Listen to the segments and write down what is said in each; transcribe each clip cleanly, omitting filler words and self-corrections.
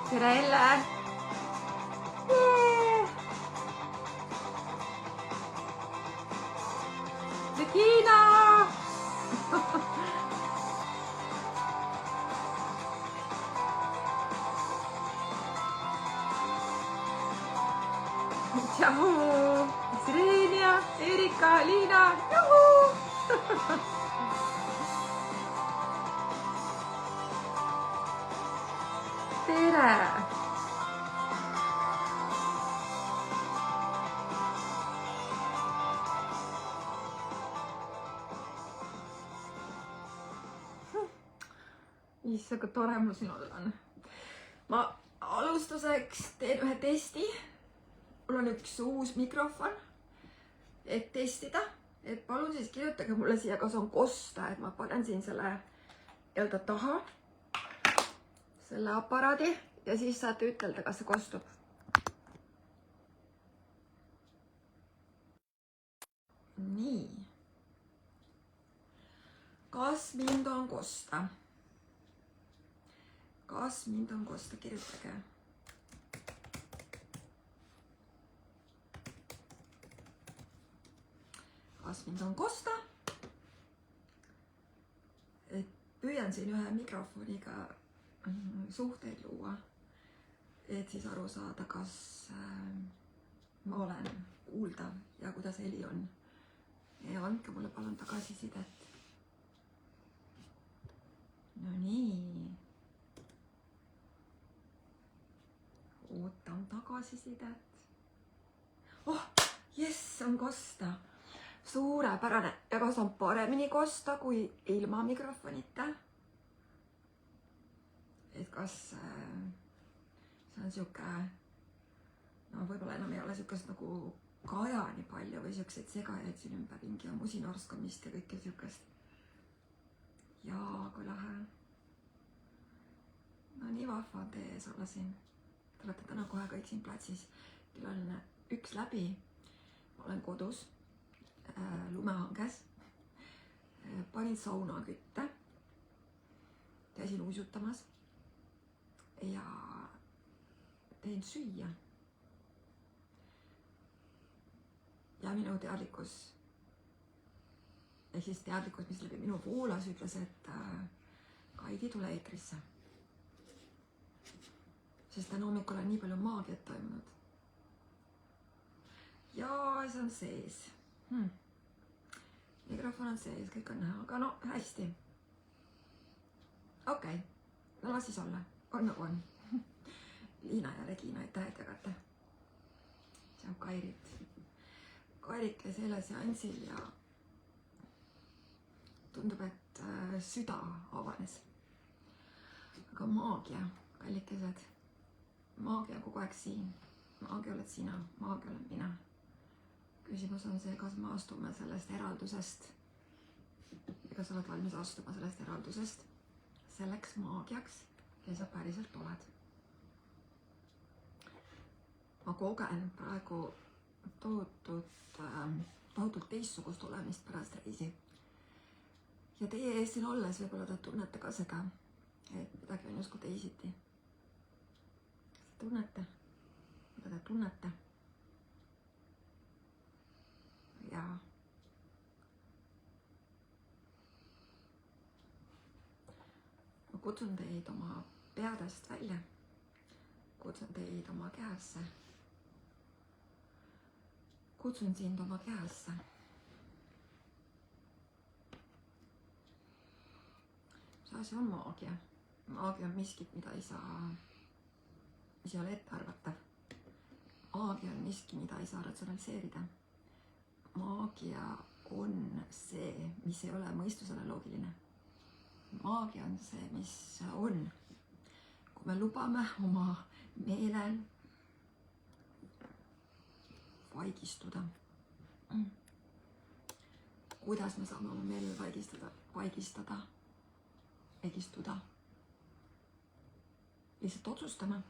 tere, Elle! Regina! Tšau! Sirenia, Erika, Liina, juhuu! Tere! Issa, kui tore mul siin olla on. Ma alustuseks teen ühe testi. Mul on üks uus mikrofon, et testida. Et palun siis kirjutage mulle siia, kas on kosta, et ma panen siin selle jalda taha, selle aparaadi ja siis saate ütelda, kas see kostub. Nii. Kas mind on kosta? Kas mind on kosta? Kirjutage. Kas mind on kosta? Et püüan siin ühe mikrofoniga suhteid luua, et siis aru saada, kas ma olen kuuldav ja kuidas heli on. Ja andke mulle palun tagasisidet. No nii. Ootan tagasisidet. Oh, jess, on kosta. Suurepärane. Ja kas on paremini kosta kui ilma mikrofonita? Et kas see on siuke, no võib-olla enam ei ole siukest nagu kaja nii palju või siukseid segajaid siin ümberringi ja musinorskamist ja kõike siukest. Jaa, kui lahe. No nii vahva on teie ees olla siin. Te olete täna kohe kõik siin platsis. Teil on üks läbi. Ma olen kodus, lumehanges. Panin sauna kütte. Käisin uisutamas. Ja teen süüa. Ja minu teadlikkus, ehk siis teadlikkus, mis läbi minu voolas, ütles, et Kaidi tule eetrisse. Sest täna hommikul on nii palju maagiat toimunud. Ja see on sees. Mikrofon on sees, kõik on näha, aga no hästi. Okei, no las siis olla. On nagu on. Liina ja Regina, aitäh, et jagate. Tšau Kairit. Kairit käis eile seansil ja tundub, et süda avanes. Aga maagia, kallikesed. Maagia on kogu aeg siin. Maagia oled sina, maagia olen mina. Küsimus on see, kas me astume sellest eraldusest. Ja kas oled valmis astuma sellest eraldusest selleks maagiaks, kes sa päriselt oled. Ma kogen praegu tohutult teistsugust olemist pärast reisi. Ja teie ees siin olles võib-olla te tunnete ka seda, et midagi on justkui teisiti. Tunnete, mida te tunnete. Ja ma kutsun teid oma peadest välja. Kutsun teid oma kehesse. Kutsun sind oma kehesse. See asi on maagia. Maagia on miskit, mida ei ole ette arvata. Maagia on miski, mida ei saa ratsionaliseerida. Maagia on see, mis ei ole mõistusele loogiline. Maagia on see, mis on. Kui me lubame oma meelel vaigistuda. Kuidas me saame oma meelel vaigistada? Egistuda. Lihtsalt otsustame.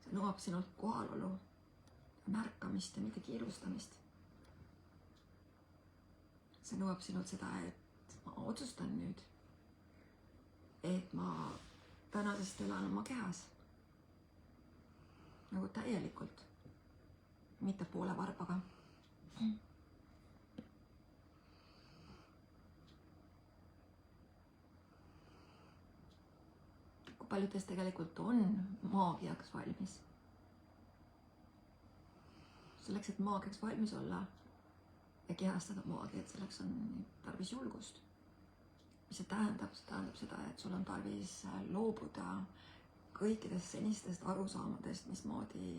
See nõuab sinult kohalolu, märkamist ja mitte kiirustamist. See nõuab sinult seda, et ma otsustan nüüd, et ma tänasest elan oma kehas nagu täielikult, mitte poole varbaga. Kui paljud teist tegelikult on maagiaks valmis? Selleks, et maagiaks valmis olla ja kehastada maagiat, selleks on tarvis julgust. Mis see tähendab? See tähendab seda, et sul on tarvis loobuda kõikidest senistest arusaamadest, mismoodi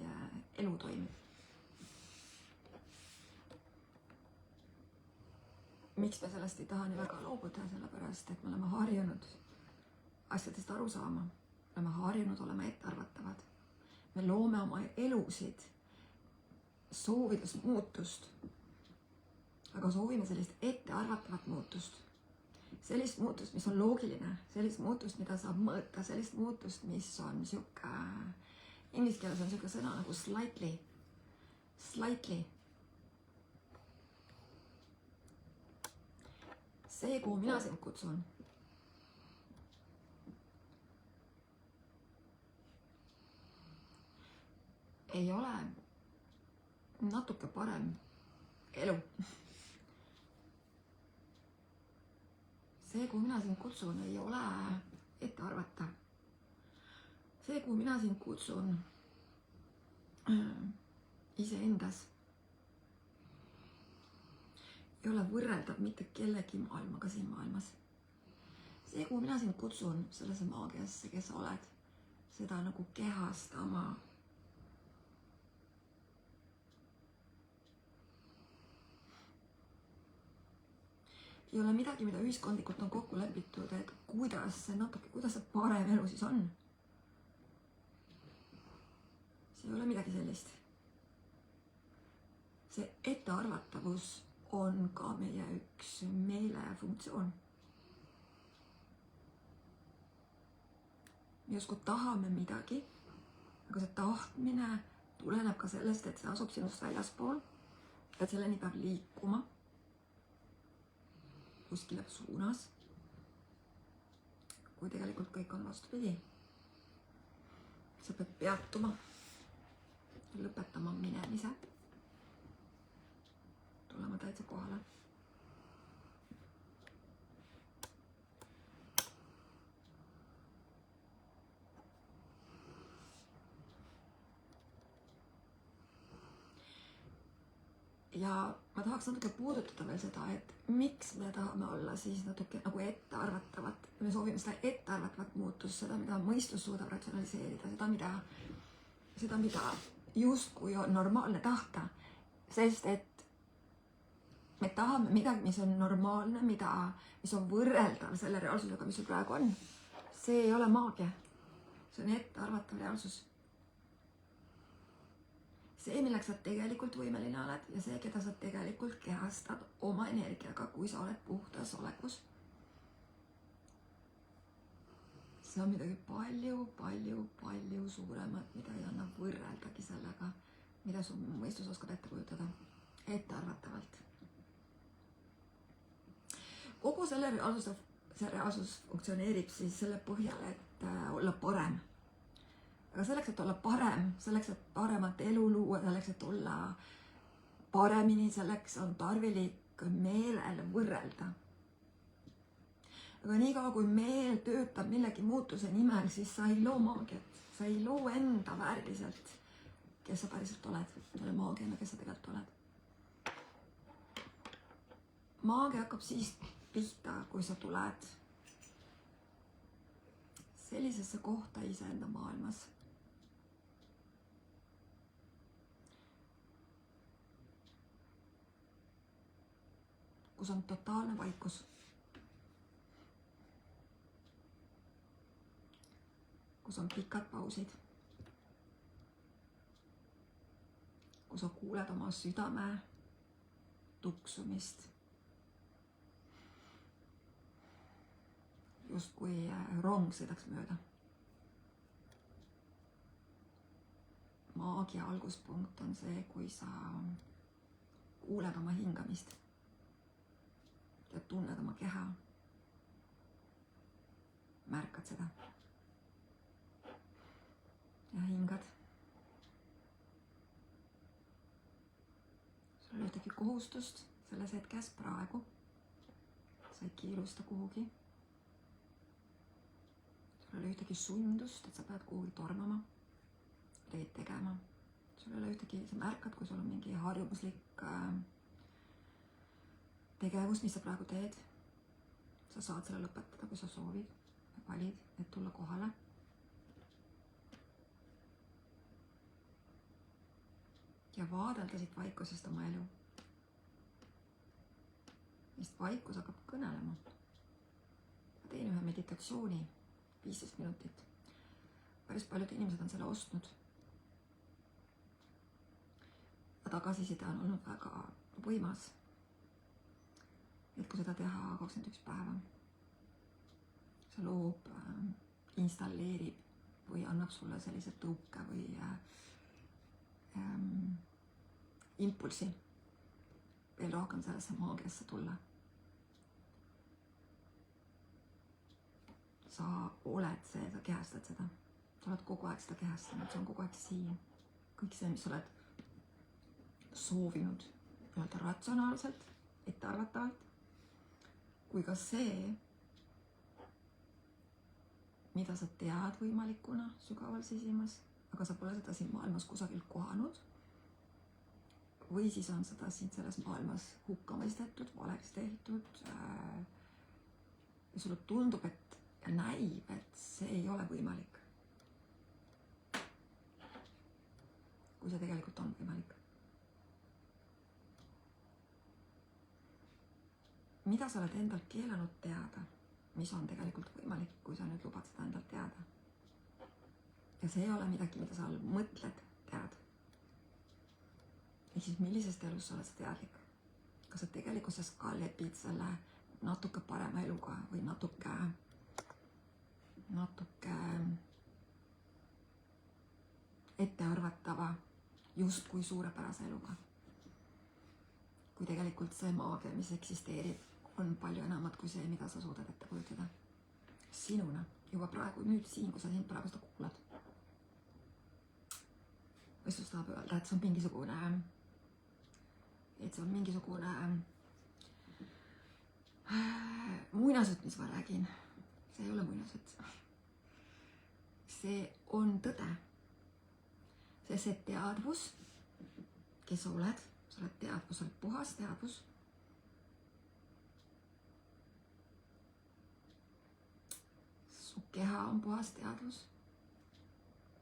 elu toimib. Miks me sellest ei taha nii väga loobuda? Sellepärast, et me oleme harjunud asjadest aru saama. Me oleme harjunud olema ettearvatavad. Me loome oma elusid soovides muutust, aga soovime sellist ettearvatavat muutust. Sellist muutust, mis on loogiline, sellist muutust, mida saab mõõta, sellist muutust, mis on sihuke, inglise keeles on sihuke sõna nagu slightly. See, kuhu mina sind kutsun, ei ole natuke parem elu. See, kuhu mina sind kutsun, ei ole ettearvatav. See, kuhu mina sind kutsun iseendas, ei ole võrreldav mitte kellegi maailmaga siin maailmas. See, kuhu mina sind kutsun sellesse maagiasse, kes sa oled, seda nagu kehastama. Ei ole midagi, mida ühiskondlikult on kokku lepitud, et kuidas see parem elu siis on. See ei ole midagi sellist. See ettearvatavus on ka meie üks meelefunktsioon. Me justkui tahame midagi, aga see tahtmine tuleneb ka sellest, et see asub sinust väljaspool, et selleni peab liikuma kuskile suunas, kui tegelikult kõik on vastupidi. Sa pead peatuma, lõpetama minemise, tulema täitsa kohale. Ja ma tahaks natuke puudutada veel seda, et miks me tahame olla siis natuke nagu ettearvatavat. Me soovime seda ettearvatavat muutust, seda, mida mõistus suudab ratsionaliseerida, seda, mida justkui on normaalne tahta. Sest et me tahame midagi, mis on normaalne, mis on võrreldav selle reaalsusega, mis sul praegu on. See ei ole maagia. See on ettearvatav reaalsus. See, milleks sa tegelikult võimeline oled ja see, keda sa tegelikult kehastad oma energiaga, kui sa oled puhtas olekus. See on midagi palju suuremat, mida ei anna võrreldagi sellega, mida su mõistus oskab ette kujutada, ettearvatavalt. Kogu selle reaalsus funktsioneerib siis selle põhjal, et olla parem. Aga selleks, et olla parem, selleks, et paremat elu luua, selleks, et olla paremini, selleks on tarvilik meelel võrrelda. Aga niikaua, kui meel töötab millegi muutuse nimel, siis sa ei loo maagiat. Sa ei loo enda vääriliselt, kes sa päriselt oled, selle maagiana, kes sa tegelikult oled. Maagia hakkab siis pihta, kui sa tuled sellisesse kohta iseenda maailmas, kus on totaalne vaikus. Kus on pikad pausid. Kus sa kuuled oma südame tuksumist. Just kui rong sõidaks mööda. Maagia alguspunkt on see, kui sa kuuled oma hingamist. Ja tunned oma keha. märkad seda. Ja hingad. Sul ei ole ühtegi kohustust selles hetkes praegu. Sa ei kiirusta kuhugi. Sul ei ole ühtegi sundust, et sa pead kuhugi tormama, teed tegema. Sul ei ole ühtegi, sa märkad, kui sul on mingi harjumuslik tegevus, mis sa praegu teed. Sa saad selle lõpetada, kui sa soovid. Valid, et tulla kohale. Ja vaadelda siit vaikusest oma elu. Sest vaikus hakkab kõnelema. Ma teen ühe meditatsiooni, 15 minutit. Päris paljud inimesed on selle ostnud. Ja tagasiside on olnud väga võimas. Et kui seda teha 21 päeva, see loob, installeerib või annab sulle sellise tõuke või impulsi veel rohkem sellesse maagiasse tulla. Sa oled see, sa kehastad seda. Sa oled kogu aeg seda kehastanud, see on kogu aeg siin. Kõik see, mis oled soovinud öelda ratsionaalselt, ettearvatavalt, kui ka see, mida sa tead võimalikuna sügaval sisimas, aga sa pole seda siin maailmas kusagil kohanud, või siis on seda siin selles maailmas hukka mõistetud, valeks tehtud ja sulle tundub, et ja näib, et see ei ole võimalik. Kui see tegelikult on võimalik. Mida sa oled endalt keelanud teada, mis on tegelikult võimalik, kui sa nüüd lubad seda endalt teada. Ja see ei ole midagi, mida sa mõtled tead. Ehk siis millisest elust sa oled sa teadlik? Kas sa tegelikkuses ka lepid selle natuke parema eluga või natuke ettearvatava just kui suurepärase eluga? Kui tegelikult see maagia, mis eksisteerib, on palju enamat kui see, mida sa suudad ette kujutada. Sinuna, juba praegu, nüüd siin, kui sa siin praegu seda kuulad. Võistlus tahab öelda, et see on mingisugune muinasjutt, mis ma räägin. See ei ole muinasjutt. See on tõde. See teadvus, kes sa oled teadvus, sa oled puhas teadvus. Su keha on puhas teadvus.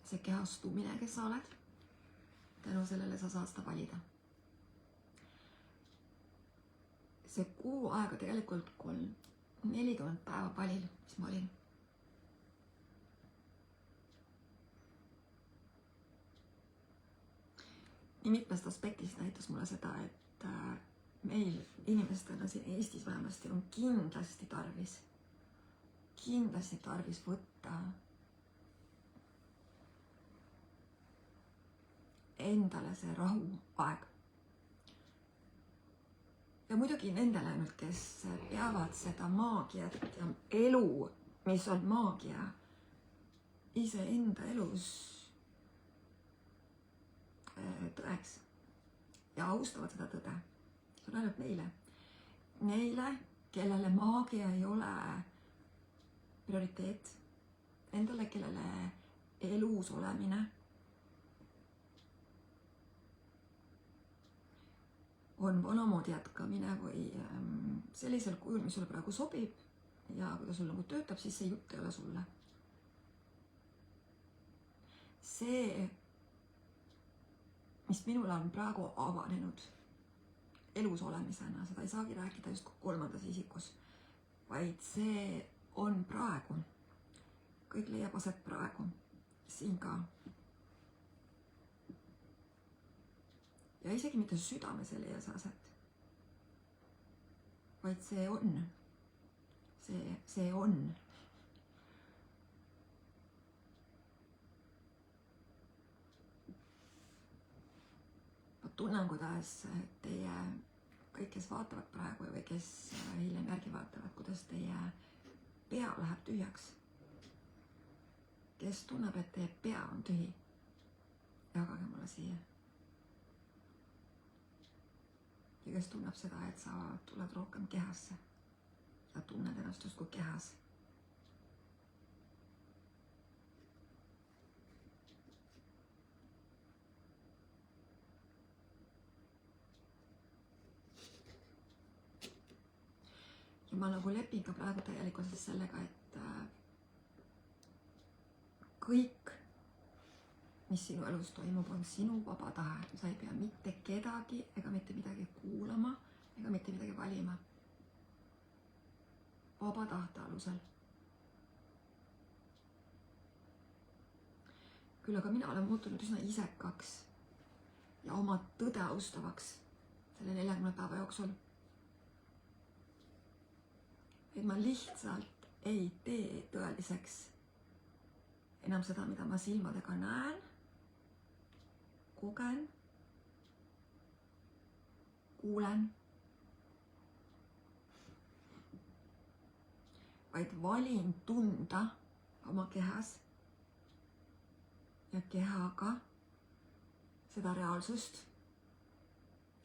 See kehastumine, kes sa oled, tänu sellele sa saad seda valida. See kuu aega tegelikult 40 päeva palil, mis ma olin. Nii mitmest aspektist näitas mulle seda, et meil inimestena siin Eestis vähemasti on kindlasti tarvis võtta endale see rahu aeg. Ja muidugi nendele nüüd, kes peavad seda maagiat ja elu, mis on maagia, iseenda elus tõeks ja austavad seda tõde. See on ainult neile. Neile, kellele maagia ei ole prioriteet. Endale, kellele elus olemine on vanamoodi jätkamine või sellisel kujul, mis sulle praegu sobib ja kui ta sul nagu töötab, siis see jutt ei ole sulle. See, mis minule on praegu avanenud elus olemisena, seda ei saagi rääkida just kolmandas isikus, vaid see on praegu. Kõik leiab aset praegu, siin ka. Ja isegi mitte südames ei leia see aset, vaid see on. See on. Ma tunnen, kuidas teie, kõik, kes vaatavad praegu või kes hiljem järgi vaatavad, kuidas teie pea läheb tühjaks. kes tunneb, et teie pea on tühi, jagage mulle siia. Ja kes tunneb seda, et sa tuled rohkem kehasse ja tunned ennast justkui kehas. Ja ma nagu lepin ka praegu täielikult sellega, et kõik, mis sinu elus toimub, on sinu vaba tahe. Sa ei pea mitte kedagi ega mitte midagi kuulama ega mitte midagi valima. Vaba tahte alusel. Küll aga mina olen muutunud üsna isekaks ja oma tõde austavaks selle 40 päeva jooksul. Et ma lihtsalt ei tee tõeliseks enam seda, mida ma silmadega näen, kogen, kuulen, vaid valin tunda oma kehas ja kehaga seda reaalsust,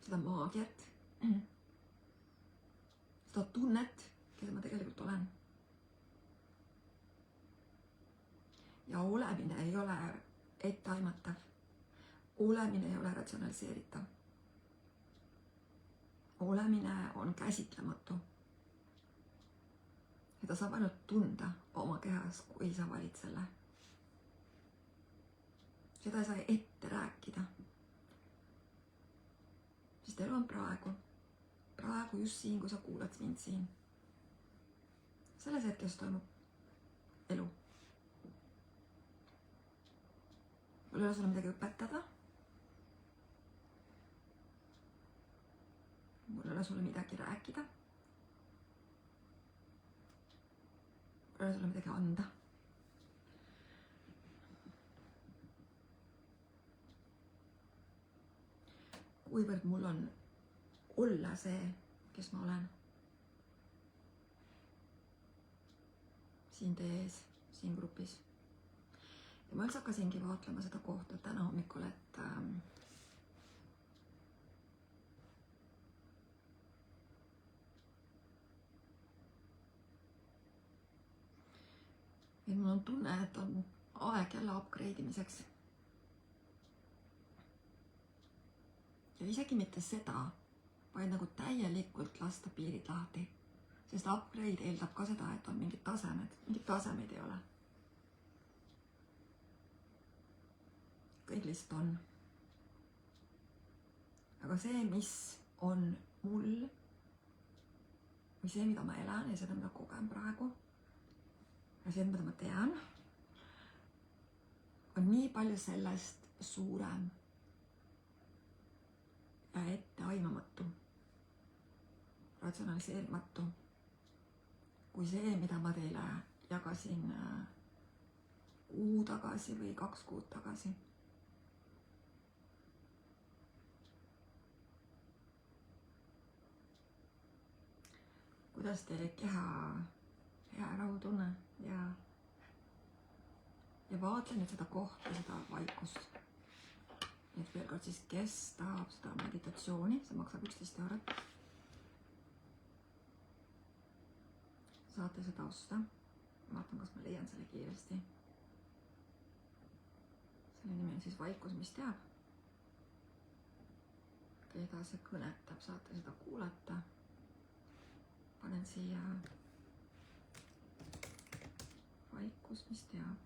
seda maagiat, seda tunnet, keda ma tegelikult olen. Ja olemine ei ole etteaimatav. Olemine ei ole ratsionaliseeritav. Olemine on käsitlematu. Seda saab ainult tunda oma kehas, kui sa valid selle. Seda ei saa ette rääkida. Sest elu on praegu. Praegu just siin, kui sa kuulad mind siin. Selles hetkes toimub elu. Mul ei ole sulle midagi õpetada. Mul ei ole sulle midagi rääkida. Mul ei ole sulle midagi anda. Kuivõrd mul on olla see, kes ma olen. Siin teie ees, siin grupis. Ja ma üldse hakkasingi vaatlema seda kohta täna hommikul, et mul on tunne, et on aeg jälle upgrade imiseks. Ja isegi mitte seda, vaid nagu täielikult lasta piirid lahti. Sest upgrade eeldab ka seda, et on mingid tasemed. Mingid tasemeid ei ole. Kõik lihtsalt on. Aga see, mis on mul, või see, mida ma elan ja seda, mida kogen praegu, ja see, mida ma tean, on nii palju sellest suurem ja etteaimamatu, ratsionaliseerimatu, kui see, mida ma teile jagasin kuu tagasi või 2 kuud tagasi. Kuidas teile keha hea rahutunne ja vaatlen nüüd seda kohta, seda vaikust. Nüüd veel kord siis, kes tahab seda meditatsiooni, see maksab 11 eurot. Saate seda osta. Vaatan, kas ma leian selle kiiresti. Selle nimi on siis vaikus, mis teab. Keda see kõnetab, saate seda kuulata. Panen siia vaikus, mis teab.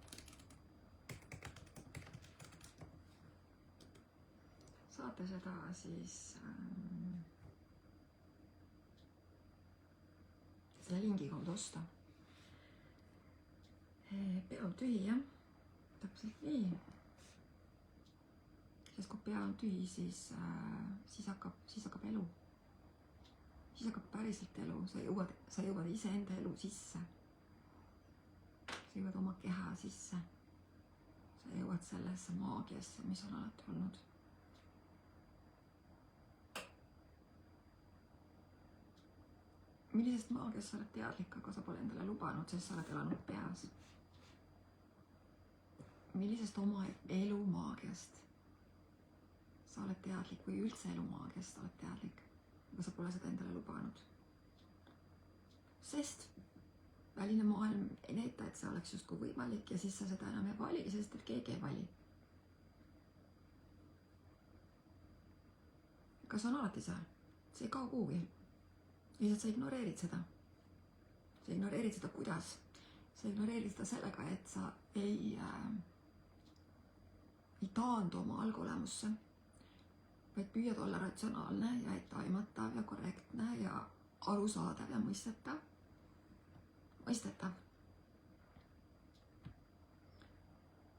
Saate seda siis selle lingi kaudu osta. Pea on tühi, jah. Täpselt nii. Sest kui pea on tühi, siis hakkab elu. Siis hakkab päriselt elu. Sa jõuad iseenda elu sisse. Sa jõuad oma keha sisse. Sa jõuad sellesse maagiasse, mis on alati olnud. Millisest maagiast sa oled teadlik, aga sa pole endale lubanud, sest sa oled elanud peas. millisest oma elu maagiast sa oled teadlik või üldse elu maagiast oled teadlik, aga sa pole seda endale lubanud. Sest väline maailm ei näita, et see oleks justkui võimalik ja siis sa seda enam ei vali, sest et keegi ei vali. Aga see on alati seal, see ei kao kuhugi. Lihtsalt sa ignoreerid seda. Sa ignoreerid seda kuidas? Sa ignoreerid seda sellega, et sa ei taandu oma algolemusse, vaid püüad olla ratsionaalne ja etteaimatav ja korrektne ja arusaadav ja mõistetav.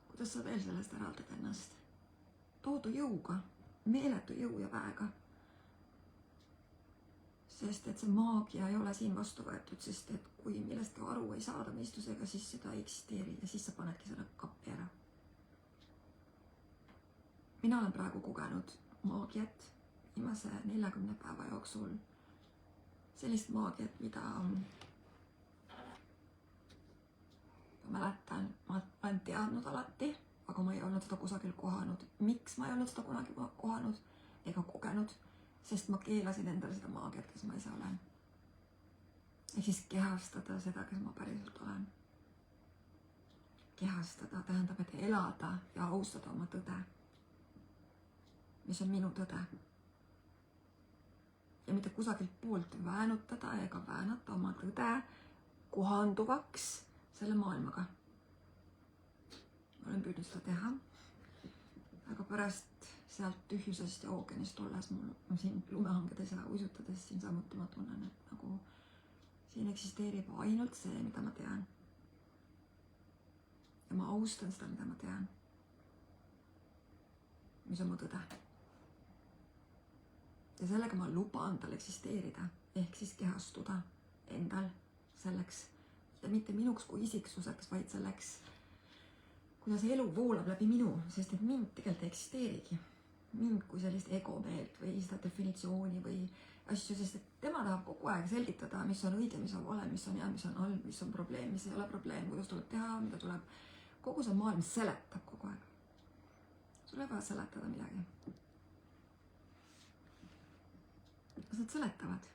Kuidas sa veel sellest eraldad ennast? Tohutu jõuga, meeletu jõu ja väega. Sest et see maagia ei ole siin vastu võetud, sest et kui millestki aru ei saada mõistusega, siis seda ei eksisteeri ja siis sa panedki selle kappi ära. Mina olen praegu kogenud maagiat viimase 40 päeva jooksul. Sellist maagiat, mida ma mäletan, ma olen teadnud alati, aga ma ei olnud seda kusagil kohanud. Miks ma ei olnud seda kunagi kohanud ega kogenud? Sest ma keelasin endale seda maagiat, kes ma ise olen. Ehk siis kehastada seda, kes ma päriselt olen. Kehastada tähendab, et elada ja austada oma tõde, mis on minu tõde. Ja mitte kusagilt poolt väänutada ega väänata oma tõde kohanduvaks selle maailmaga. Ma olen püüdnud seda teha, aga pärast sealt tühjusest ja ookeanist olles mul siin lumehangedes ja uisutades siin samuti ma tunnen, et nagu siin eksisteerib ainult see, mida ma tean. Ja ma austan seda, mida ma tean. Mis on mu tõde. Ja sellega ma luban tal eksisteerida, ehk siis kehastuda endal selleks, ja mitte minuks kui isiksuseks, vaid selleks, kuidas elu voolab läbi minu, sest et mind tegelikult ei eksisteerigi. Mind kui sellist egomeelt või seda definitsiooni või asju, sest et tema tahab kogu aeg selgitada, mis on õige, mis on vale, mis on hea, mis on halb, mis on probleem, mis ei ole probleem, kuidas tuleb teha, mida tuleb. Kogu see maailm seletab kogu aeg. Sul ei vaja seletada midagi. Kas nad seletavad?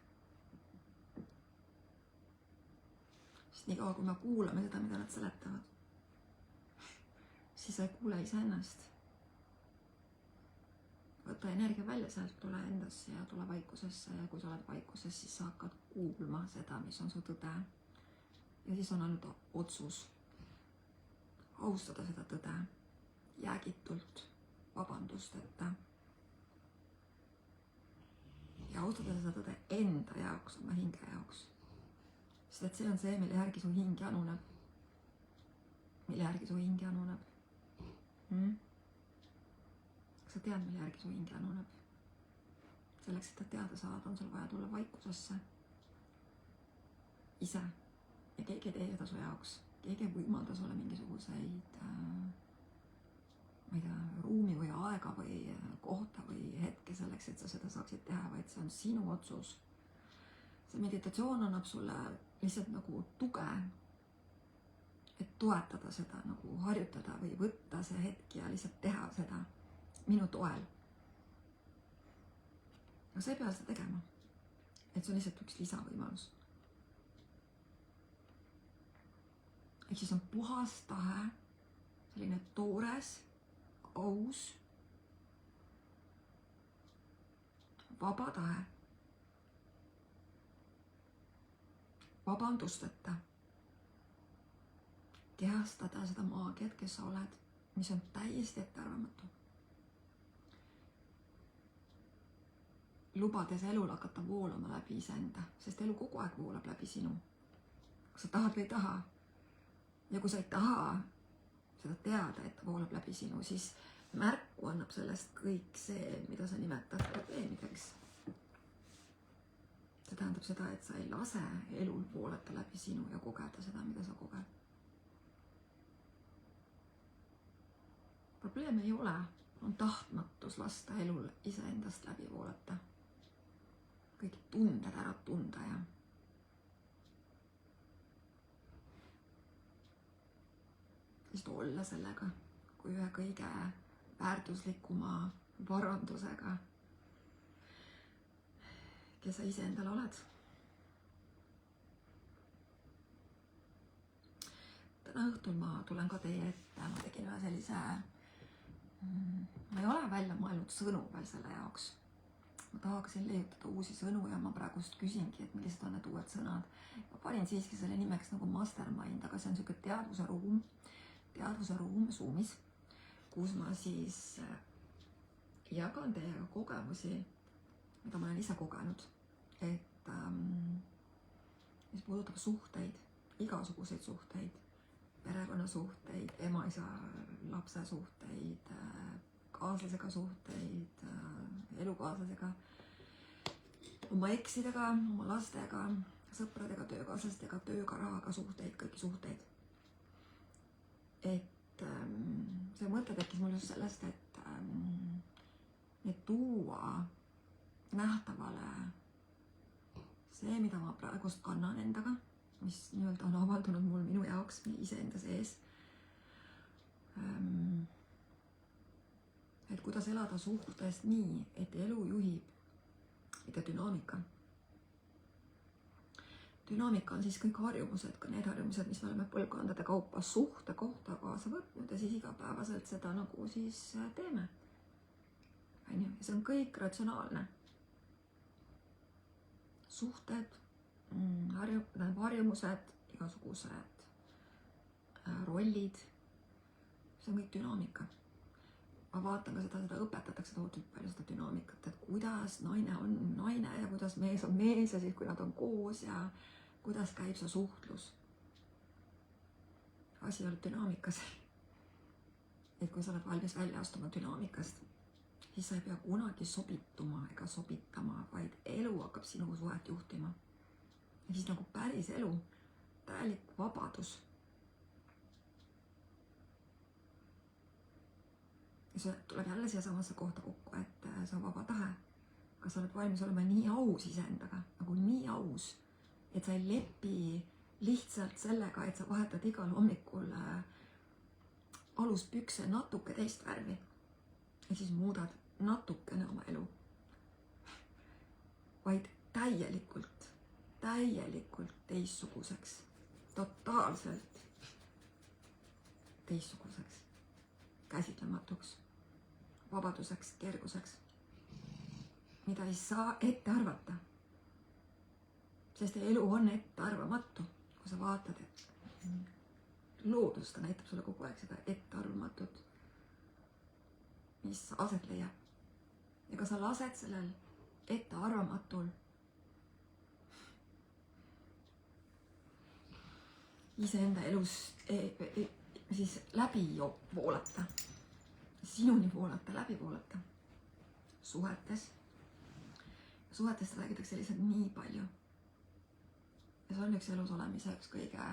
Sest nii kaua, kui me kuulame seda, mida nad seletavad, siis sa ei kuule iseennast. Võta energia välja sealt, tule endasse ja tule vaikusesse ja kui sa oled vaikuses, siis sa hakkad kuulma seda, mis on su tõde. Ja siis on ainult otsus austada seda tõde jäägitult, vabandusteta. Ja austada seda tõde enda jaoks, oma hinge jaoks. Sest et see on see, mille järgi su hing januneb. Mille järgi su hing januneb. Sa tead, mille järgi su hing januneb. Selleks, et teada saada, on sul vaja tulla vaikusesse. Ise. Ja keegi ei tee seda su jaoks. Keegi ei võimalda sulle mingisuguseid ruumi või aega või kohta või hetke selleks, et sa seda saaksid teha, vaid see on sinu otsus. See meditatsioon annab sulle lihtsalt nagu tuge, et toetada seda, nagu harjutada või võtta see hetk ja lihtsalt teha seda minu toel. Aga sa ei pea seda tegema. Et see on lihtsalt üks lisavõimalus. Ehk siis on puhas tahe, selline toores, aus, vaba tahe, vabandusteta kehastada seda maagiat, kes sa oled, mis on täiesti ettearvamatu. Lubades elul hakata voolama läbi iseenda, sest elu kogu aeg voolab läbi sinu. Kas sa tahad või ei taha? Ja kui sa ei taha seda teada, et ta voolab läbi sinu, siis märku annab sellest kõik see, mida sa nimetad probleemideks. See tähendab seda, et sa ei lase elul voolata läbi sinu ja kogeda seda, mida sa koged. Probleem ei ole, on tahtmatus lasta elul iseendast läbi voolata. Kõik tunded ära tunda ja lihtsalt olla sellega, kui ühe kõige väärtuslikuma varandusega, kes sa iseendal oled. täna õhtul ma tulen ka teie ette, ma tegin ühe sellise, ma ei ole välja mõelnud sõnu veel selle jaoks. Ma tahaksin leiutada uusi sõnu ja ma praegust küsingi, et millised on need uued sõnad. Ma panin siiski selle nimeks nagu mastermind, aga see on niisugune teadvuse ruum Zoomis, kus ma siis jagan teiega kogemusi, mida ma olen ise kogenud, et mis puudutab suhteid, igasuguseid suhteid, perekonnasuhteid, ema-isa lapse suhteid, kaaslasega suhteid, elukaaslasega, oma eksidega, oma lastega, sõpradega, töökaaslastega, tööga, rahaga suhteid, kõiki suhteid. Et see mõte tekkis mul just sellest, et tuua nähtavale see, mida ma praegust kannan endaga, mis nii-öelda on avaldunud mul minu jaoks iseenda sees. Et kuidas elada suhtes nii, et elu juhib ikka dünaamika. Dünaamika on siis kõik harjumused, ka need harjumused, mis me oleme põlvkondade kaupa suhte kohta kaasa võtnud ja siis igapäevaselt seda nagu siis teeme. Ja see on kõik ratsionaalne. Suhted, harjumused, igasugused rollid, see on kõik dünaamika. Ma vaatan ka seda õpetatakse tohutult palju seda dünaamikat, et kuidas naine on naine ja kuidas mees on mees ja siis kui nad on koos ja kuidas käib see suhtlus. Asi ei ole dünaamikas. Et kui sa oled valmis välja astuma dünaamikast, siis sa ei pea kunagi sobituma ega sobitama, vaid elu hakkab sinu suhet juhtima. Ja siis nagu päris elu, täielik vabadus. Ja see tuleb jälle siia samasse kohta kokku, et see on vaba tahe. Kas sa oled valmis olema nii aus iseendaga, nagu nii aus, et sa ei lepi lihtsalt sellega, et sa vahetad igal hommikul aluspükse natuke teist värvi. Ja siis muudad natukene oma elu. Vaid täielikult teistsuguseks. Totaalselt teistsuguseks. Käsitlematuks. Vabaduseks, kerguseks. Mida ei saa ette arvata. Sest elu on ettearvamatu. Kui sa vaatad, et loodus, ta näitab sulle kogu aeg seda ettearvamatut, mis aset leiab. Ja ka sa lased sellel ettearvamatul iseenda elus siis läbi voolata. Sinuni voolata, läbi voolata. Suhetes. Suhetest räägitakse lihtsalt nii palju. Ja see on üks elus olemise üks kõige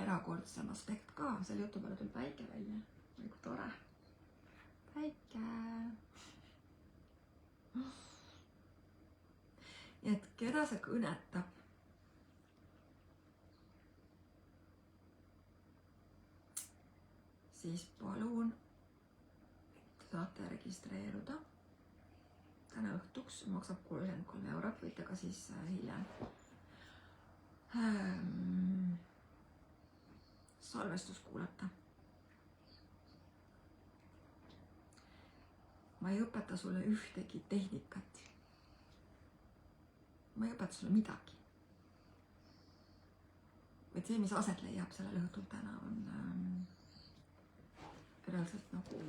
erakordsem aspekt ka. Selle jutu peale tuleb päike välja. Või kui tore. Päike. Nii et keda see kõnetab? Siis palun saate registreeruda. Täna õhtuks maksab 33 €, võite ka siis hiljem salvestus kuulata. Ma ei õpeta sulle ühtegi tehnikat. Ma ei õpeta sulle midagi. Vaid see, mis aset leiab sellel õhtul täna, on reaalselt nagu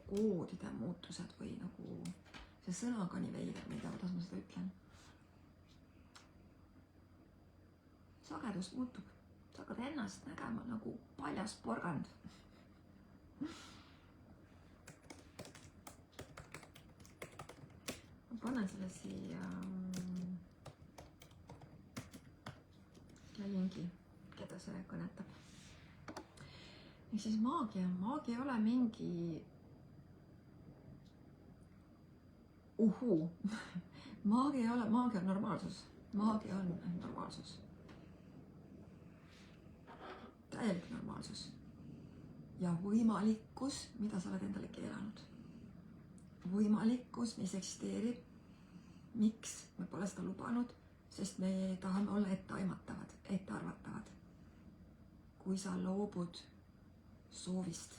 koodide muutused või nagu see sõna ka nii veider, mida kuidas ma seda ütlen. Sagedus muutub. Sa hakkad ennast nägema nagu paljas porgand. Ma panen selle siia lingi, keda see kõnetab. Ja siis maagia. Maagia ei ole mingi Maagia ei ole, maagia on normaalsus. Maagia on normaalsus. Täielik normaalsus. ja võimalikkus, mida sa oled endale keelanud. Võimalikkus, mis eksisteerib. Miks me pole seda lubanud? Sest me tahame olla etteaimatavad, ettearvatavad. Kui sa loobud soovist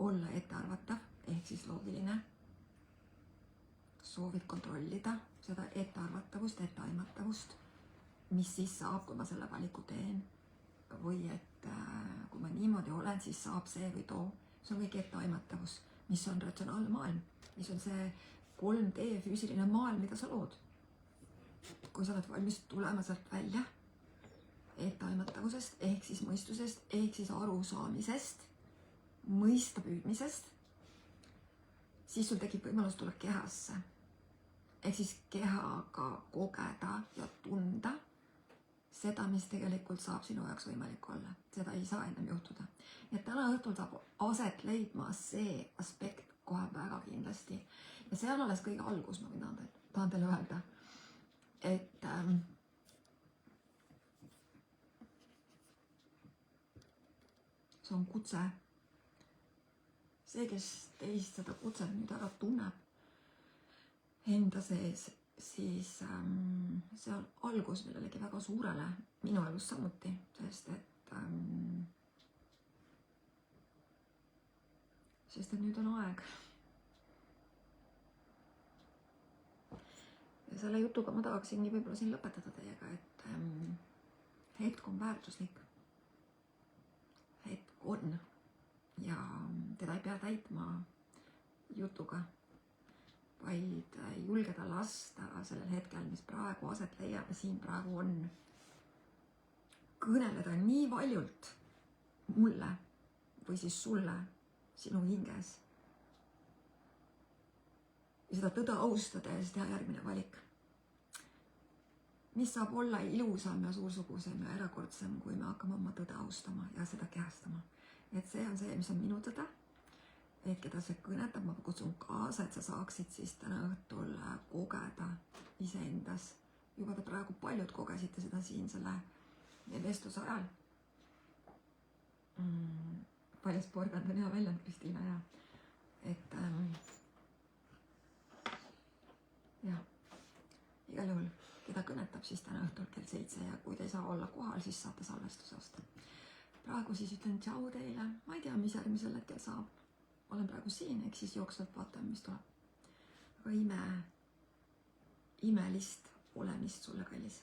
olla ettearvatav, ehk siis loogiline, soovid kontrollida seda ettearvatavust, etteaimatavust, mis siis saab, kui ma selle valiku teen, või et kui ma niimoodi olen, siis saab see või too. See on kõik etteaimatavus, mis on ratsionaalne maailm, mis on see 3D füüsiline maailm, mida sa lood. Kui sa oled valmis tulema sealt välja etteaimatavusest, ehk siis mõistusest, ehk siis arusaamisest, mõista püüdmisest, siis sul tekib võimalus tulla kehasse. Ehk siis kehaga kogeda ja tunda seda, mis tegelikult saab sinu jaoks võimalik olla. Seda ei saa ennem juhtuda. Ja täna õhtul saab aset leidma see aspekt kohe väga kindlasti. Ja see on alles kõige algus, ma tahan teile öelda. Et see on kutse. See, kes teist seda kutset nüüd ära tunneb enda sees, siis see on algus millelegi väga suurele, minu elus samuti, sest et nüüd on aeg. Ja selle jutuga ma tahaksingi võib-olla siin lõpetada teiega, et hetk on väärtuslik. Hetk on ja teda ei pea täitma jutuga, vaid julgeda lasta sellel hetkel, mis praegu aset leiab ja siin praegu on, kõneleda nii valjult mulle või siis sulle sinu hinges. Ja seda tõde austades teha järgmine valik. Mis saab olla ilusam ja suursugusem ja erakordsem, kui me hakkame oma tõde austama ja seda kehastama. Et see on see, mis on minu tõde. Et keda see kõnetab, ma kutsun kaasa, et sa saaksid siis täna õhtul kogeda iseendas. Juba te praegu paljud kogesite seda siin selle vestluse ajal. Paljast porgand on hea väljend, Kristiina, ja et jah, igal juhul, keda kõnetab siis täna õhtul kell 7 ja kui te ei saa olla kohal, siis saate salvestuse osta. Praegu siis ütlen tšau teile, ma ei tea, mis järgmisel hetkel saab. Olen praegu siin, eks siis jooksvalt vaatame, mis tuleb. Aga imelist olemist sulle, kallis.